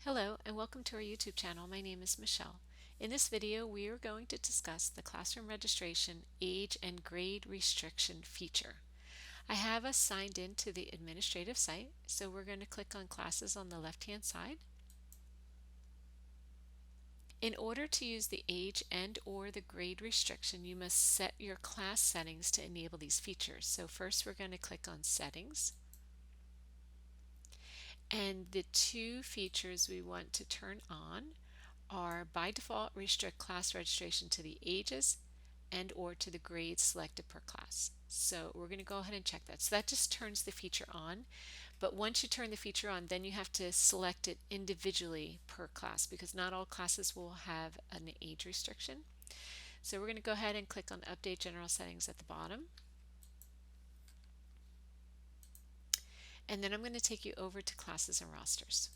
Hello and welcome to our YouTube channel. My name is Michelle. In this video we are going to discuss the classroom registration age and grade restriction feature. I have us signed in to the administrative site, so we're going to click on classes on the left hand side. In order to use the age and or the grade restriction, you must set your class settings to enable these features. So first we're going to click on settings. And the two features we want to turn on are by default restrict class registration to the ages and or to the grades selected per class. So we're going to go ahead and check that. So that just turns the feature on. But once you turn the feature on, then you have to select it individually per class because not all classes will have an age restriction. So we're going to go ahead and click on Update General Settings at the bottom. And then I'm going to take you over to Classes and Rosters.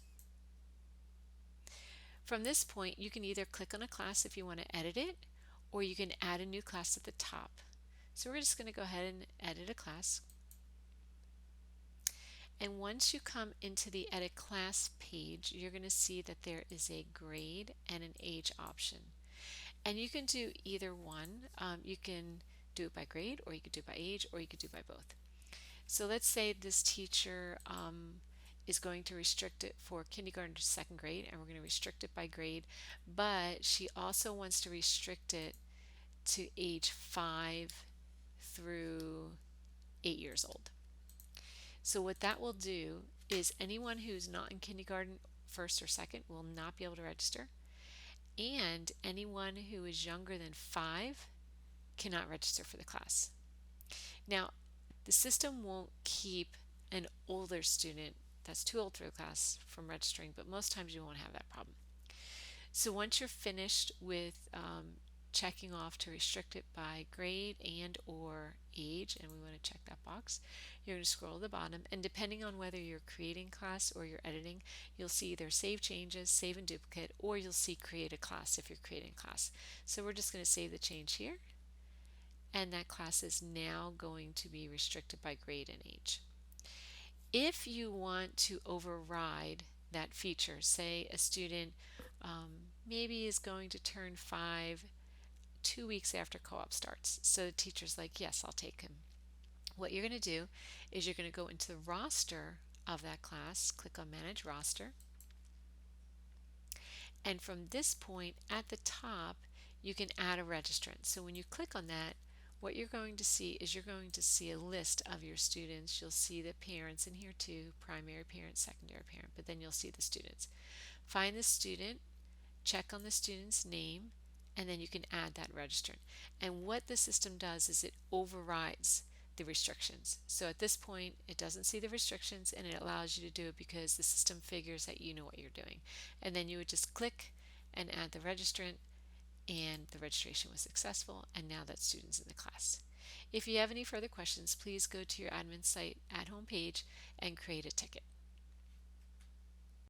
From this point, you can either click on a class if you want to edit it, or you can add a new class at the top. So we're just going to go ahead and edit a class. And once you come into the Edit Class page, you're going to see that there is a grade and an age option. And you can do either one. You can do it by grade, or you could do it by age, or you could do it by both. So let's say this teacher is going to restrict it for kindergarten to second grade, and we're going to restrict it by grade, but she also wants to restrict it to age 5 through 8 years old. So what that will do is anyone who's not in kindergarten first or second will not be able to register, and anyone who is younger than 5 cannot register for the class. Now, the system won't keep an older student that's too old for the class from registering, but most times you won't have that problem. So once you're finished with checking off to restrict it by grade and or age, and we want to check that box, you're going to scroll to the bottom, and depending on whether you're creating class or you're editing, you'll see either save changes, save and duplicate, or you'll see create a class if you're creating class. So we're just going to save the change here, and that class is now going to be restricted by grade and age. If you want to override that feature, say a student maybe is going to turn 5 2 weeks after co-op starts. So the teacher's like, yes, I'll take him. What you're going to do is you're going to go into the roster of that class, click on Manage Roster, and from this point at the top you can add a registrant. So when you click on that, what you're going to see is you're going to see a list of your students. You'll see the parents in here too, primary parent, secondary parent, but then you'll see the students. Find the student, check on the student's name, and then you can add that registrant. And what the system does is it overrides the restrictions. So at this point it doesn't see the restrictions, and it allows you to do it because the system figures that you know what you're doing. And then you would just click and add the registrant, and the registration was successful, and now that student's in the class. If you have any further questions, please go to your admin site at home page and create a ticket.